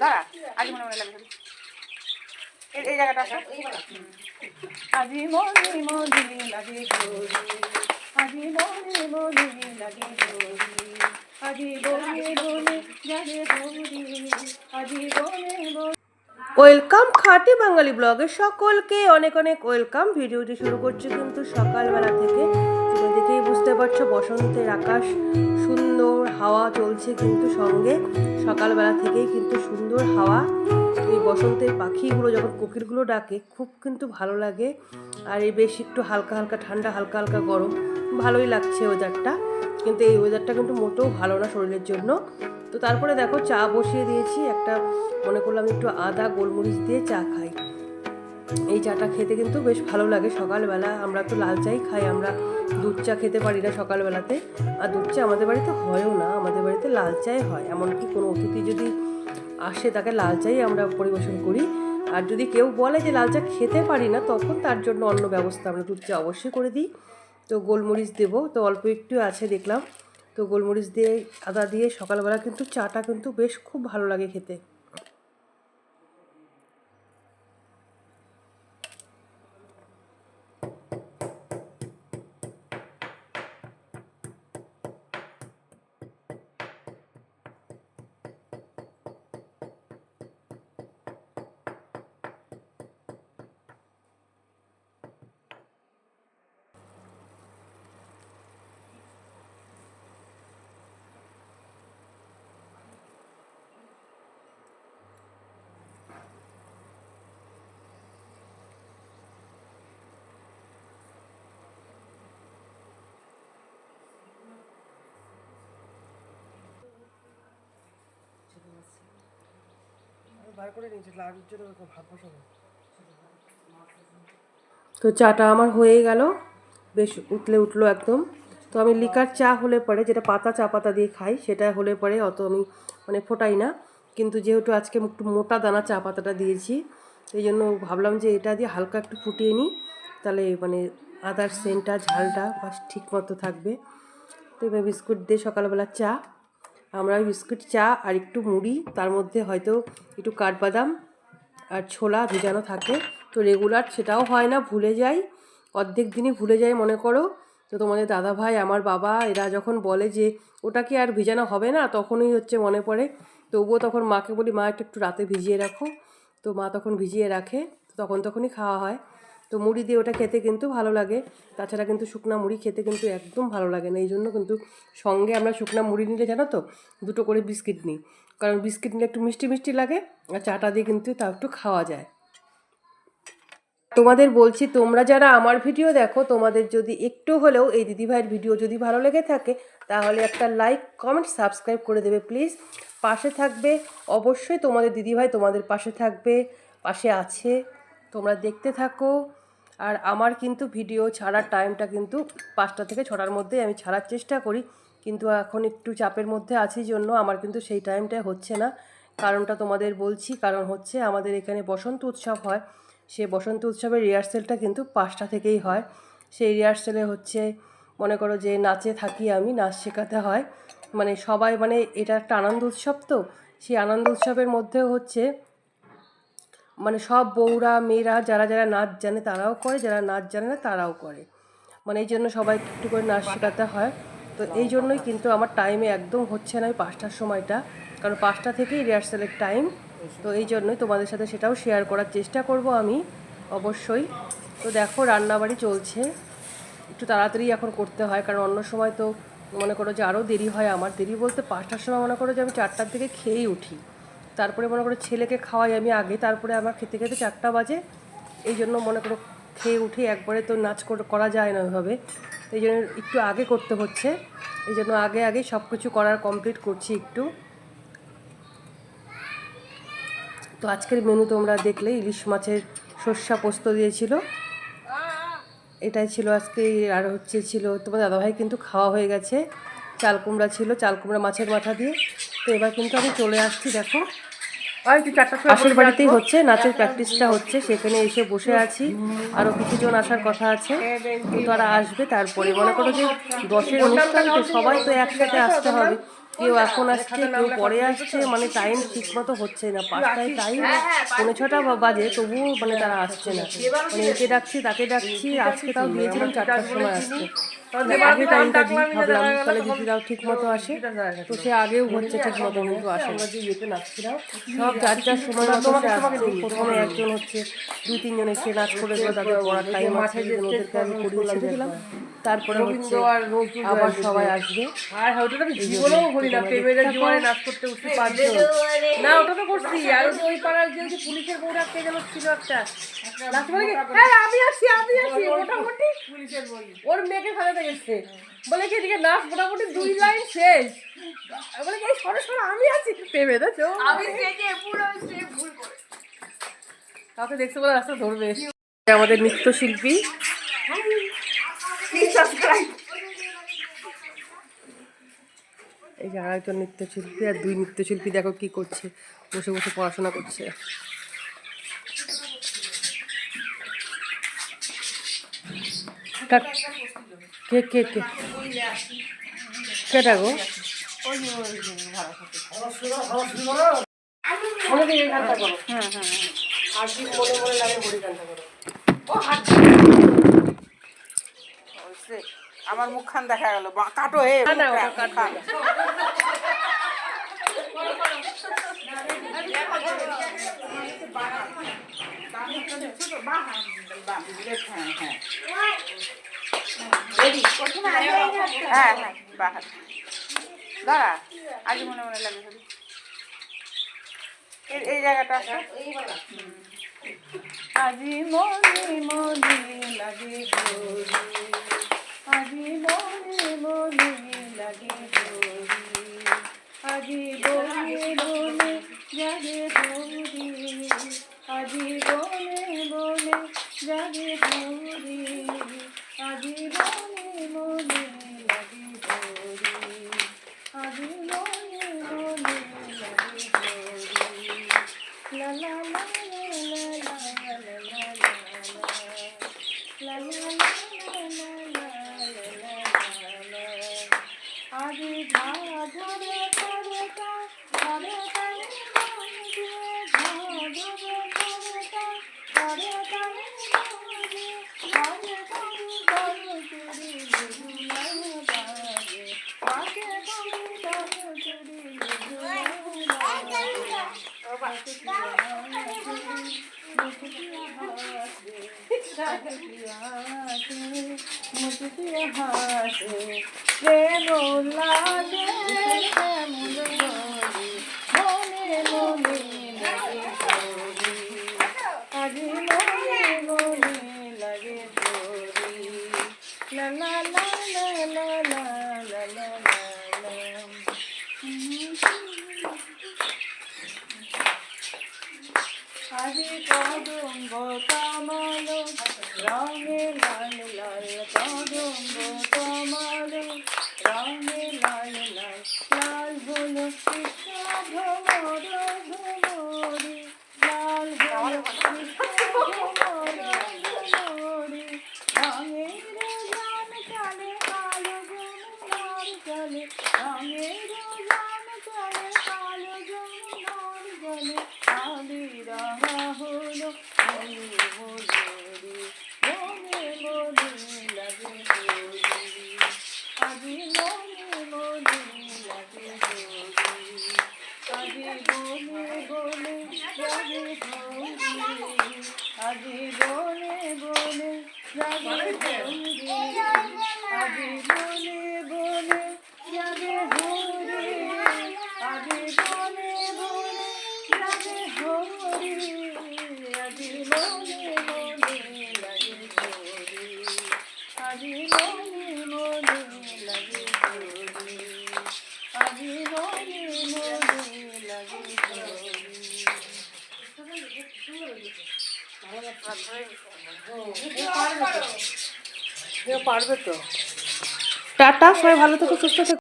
দাঁড়া আজ মনে মনে লাগে এই জায়গাটা আজি মনে মনে লাগে আজি মনে মনে লাগে আজি বনে বনে যাবে আজি বনে বনে। ওয়েলকাম খাঁটি বাঙালি ব্লগে সকলকে অনেক অনেক ওয়েলকাম। ভিডিওটি শুরু করছি কিন্তু সকালবেলা থেকে, তোমরা দেখেই বুঝতে পারছো বসন্তের আকাশ, সুন্দর হাওয়া চলছে কিন্তু সঙ্গে সকালবেলা থেকেই কিন্তু সুন্দর হাওয়া। এই বসন্তের পাখিগুলো যখন কোকিলগুলো ডাকে খুব কিন্তু ভালো লাগে। আর এই বেশ একটু হালকা হালকা ঠান্ডা, হালকা হালকা গরম, ভালোই লাগছে ওয়েদারটা। কিন্তু এই ওয়েদারটা কিন্তু মোটেও ভালো না শরীরের জন্য। তো তারপরে দেখো চা বসিয়ে দিয়েছি একটা, মনে করলাম একটু আদা গোলমরিচ দিয়ে চা খাই। এই চাটা খেতে কিন্তু বেশ ভালো লাগে সকালবেলা। আমরা তো লাল চাই খাই, আমরা দুধ চা খেতে পারি না সকালবেলাতে। আর দুধ চা আমাদের বাড়িতে হয়ও না, আমাদের বাড়িতে লাল চাই হয়। এমনকি কোনো অতিথি যদি আসে তাকে লাল চাই আমরা পরিবেশন করি। আর যদি কেউ বলে যে লাল চা খেতে পারি না, তখন তার জন্য অন্য ব্যবস্থা আমরা দুধ চা অবশ্যই করে দিই। তো গোলমরিচ দেবো, তো অল্প একটু আছে দেখলাম, তো গোলমরিচ দিয়ে আদা দিয়ে সকালবেলা কিন্তু চাটা কিন্তু বেশ খুব ভালো লাগে খেতে। তো চাটা আমার হয়ে গেল, বেশ উঠলো একদম। তো আমি লিকার চা হলে পরে, যেটা পাতা চা পাতা দিয়ে খাই, সেটা হলে পরে অত আমি মানে ফোটাই না। কিন্তু যেহেতু আজকে একটু মোটা দানা চা পাতাটা দিয়েছি, এই জন্য ভাবলাম যে এটা দিয়ে হালকা একটু ফুটিয়ে নিই, তাহলে মানে আদার সেন্টটা ঝালটা বাস ঠিক মতো থাকবে। তো এবার বিস্কুট দিয়ে সকালবেলা চা, আমরা বিস্কুট চা আর একটু মুড়ি, তার মধ্যে হয়তো একটু কাঠবাদাম আর ছোলা ভেজানো থাকে। তো রেগুলার সেটাও হয় না, ভুলে যাই, অর্ধেক দিনই ভুলে যাই মনে করো। তো তোমাদের দাদা ভাই, আমার বাবা, এরা যখন বলে যে ওটা কি আর ভেজানো হবে না, তখনই হচ্ছে মনে পড়ে। তবুও তখন মাকে বলি, মা একটু রাতে ভিজিয়ে রাখো। তো মা তখন ভিজিয়ে রাখে, তখনই খাওয়া হয়। তো মুড়ি দিয়ে ওটা খেতে কিন্তু ভালো লাগে। তাছাড়া কিন্তু শুকনা মুড়ি খেতে কিন্তু একদম ভালো লাগে না। এই জন্য কিন্তু সঙ্গে আমরা শুকনা মুড়ি নিলে জানো তো দুটো করে বিস্কিট নিই, কারণ বিস্কিট নিলে একটু মিষ্টি মিষ্টি লাগে, আর চাটা দিয়ে কিন্তু তাও একটু খাওয়া যায়। তোমাদের বলছি, তোমরা যারা আমার ভিডিও দেখো, তোমাদের যদি একটু হলেও এই দিদিভাইয়ের ভিডিও যদি ভালো লেগে থাকে, তাহলে একটা লাইক কমেন্ট সাবস্ক্রাইব করে দেবে প্লিজ। পাশে থাকবে অবশ্যই, তোমাদের দিদিভাই তোমাদের পাশে থাকবে, পাশে আছে, তোমরা দেখতে থাকো। আর আমার কিন্তু ভিডিও ছাড়ার টাইমটা কিন্তু 5টা থেকে 6টার মধ্যে আমি ছাড়ার চেষ্টা করি, কিন্তু এখন একটু চাপের মধ্যে আছি জন্য আমার কিন্তু সেই টাইমটাই হচ্ছে না। কারণটা তোমাদের বলছি, কারণ হচ্ছে আমাদের এখানে বসন্ত উৎসব হয়। সেই বসন্ত উৎসবের রিহার্সেলটা কিন্তু 5টা থেকেই হয়। সেই রিহার্সেলে হচ্ছে মনে করো যে নাচে থাকি আমি, নাচ শেখাতে হয়, মানে সবাই, মানে এটা একটা আনন্দ উৎসব। তো সেই আনন্দ উৎসবের মধ্যেও হচ্ছে মানে সব বউরা মেয়েরা যারা যারা নাচ জানে তারাও করে, যারা নাচ জানে না তারাও করে, মানে এই জন্য সবাইকে একটু করে নাচ শেখাতে হয়। তো এই জন্যই কিন্তু আমার টাইমে একদম হচ্ছে না ওই 5টার সময়টা, কারণ 5টা থেকেই রিহার্সেলের টাইম। তো এই জন্যই তোমাদের সাথে সেটাও শেয়ার করার চেষ্টা করব আমি অবশ্যই। তো দেখো রান্নাবাড়ি চলছে, একটু তাড়াতাড়ি এখন করতে হয়, কারণ অন্য সময় তো মনে করো যে আরও দেরি হয়। আমার দেরি বলতে 5টার সময় মনে করো যে আমি 4টার দিকে খেয়েই উঠি, তারপরে মনে করো ছেলেকে খাওয়াই আমি আগে, তারপরে আমার খেতে খেতে 4টা বাজে। এই জন্য মনে করো খেয়ে উঠে একবারে তো নাচ করা যায় না ওইভাবে, এই জন্য একটু আগে করতে হচ্ছে। এই জন্য আগে আগে সব কিছু করার কমপ্লিট করছি একটু। তো আজকের মেনু তোমরা দেখলে, ইলিশ মাছের সর্ষা পোস্ত দিয়েছিল, এটাই ছিল আজকে। আর হচ্ছে ছিল তোমার দাদাভাই কিন্তু খাওয়া হয়ে গেছে, চাল কুমড়া ছিল, চাল কুমড়া মাছের মাথা দিয়ে। তো এবার কিন্তু আমি চলে আসছি, দেখো পাশের বাড়িতেই হচ্ছে নাচের প্র্যাকটিসটা হচ্ছে, সেখানে এসে বসে আছি। আরও কিছুজন আসার কথা আছে, তো তারা আসবে। তারপরে মনে করো যে 10-এর অনুষ্ঠান, তো সবাই তো একসাথে আসতে হবে। কেউ এখন আসছে, কেউ পরে আসছে, মানে টাইম ঠিক মতো হচ্ছে না। 5টায় টাইম, 5:45 বাজে, তবুও মানে তারা আসছে না। মানে একে ডাকছি তাকে ডাকছি, আজকে তাও দিয়েছিলাম 4টার সময় আসতে। আগে টাইমটা দিই, ভাবলাম তাহলে দিদিরাও ঠিক মতো আসে। তো সে আগেও হচ্ছে ঠিক মতো, কিন্তু আসে না। সব 4টার সময় মতো সে আসছে। প্রথমে একজন হচ্ছে 2-3 জন এসে নাচ করে গেলো, তাদের পড়ার টাইম আছে, ওদেরকে আমি পড়িয়ে ছেড়ে দিলাম। তারপরে হচ্ছে আবার সবাই আসবে। জীবনেও বলি না প্রেমের জীবনে নাচ করতে উঠতে পারছো না, ওটা তো করছি। আর ওই পাড়ার যে পুলিশের বউটা কে যেন ছিল একটা, আমি আসি মোটামুটি ওর মেয়েকে ফেলাতে গেছে, বলে কি এদিকে নাচ মোটামুটি 2 লাইন শেষ, বলে কি সরে সরে আমি আছি প্রেমে দেখো, আমি পুরো ভুল করে কাউকে দেখতে বলে রাস্তা ধরবে। আমাদের নৃত্যশিল্পী, এই যে আরেকজন নৃত্যশিল্পী, আর 2 নৃত্যশিল্পী দেখো কি করছে, বসে বসে পড়াশোনা করছে। কে কে কে কেটা গো? আমার মুখখান দেখা গেল, কাটো হে দাঁড়া, আগে মনে মনে লাগে এই জায়গাটা আজি মনে মনে লাগে, আজি মনে মনে লাগে, আজি বনে বনে জাগে ধরি, আজি বনে বনে জাগে ধরি, আজি বনে বনে লাগে ধরি, আজি বনে বনে লাগে ধরি, লা লা লা লা লা লা লা লা লা আজি ধা ধরে ধরে তা ধরে তালে ধরে ধরে ধরে তা ধরে তালে ধরে ধরে চুরি লুলাই বাজে, পাকে ধরে ধরে চুরি লুলাই বাজে, ও বাজে মুঝে হাসে প্রেম লাগে, মনে মনে লাগে ধরি, আজি মনে মনে লাগে ধরি, লা লা লা লা লা লা লা লা লা। আজি কদম্ব কমল রঙে লাল লাল, কদম্ব কমল রঙে লাল লাল, লাল হলো কৃষ্ণ ভ্রমর ভ্রমরি, লাল হলো কৃষ্ণ ভ্রমর ভ্রমরি, রঙের জান চলে কালো যমুনার জলে, রঙের জান চলে কালো যমুনার জলে, আলি রঙা হলো মনি মজুরি, মনে মনে লাগে ধরি, আজি মনে মনে লাগে ধরি, আজি বনে বনে লাগে ধরি, আজি বনে বনে লাগে ধরি, আজি বনে বনে লাগে ধরি, আজি বনে বনে লাগে ধরি, আজি মনে মনে লাগে ধরি, আজি মনে মনে লাগে ধরি, আজি মনে মনে লাগে ধরি। পারবে তো। টাটা, সবাই ভালো থেকো, সুস্থ থেকো।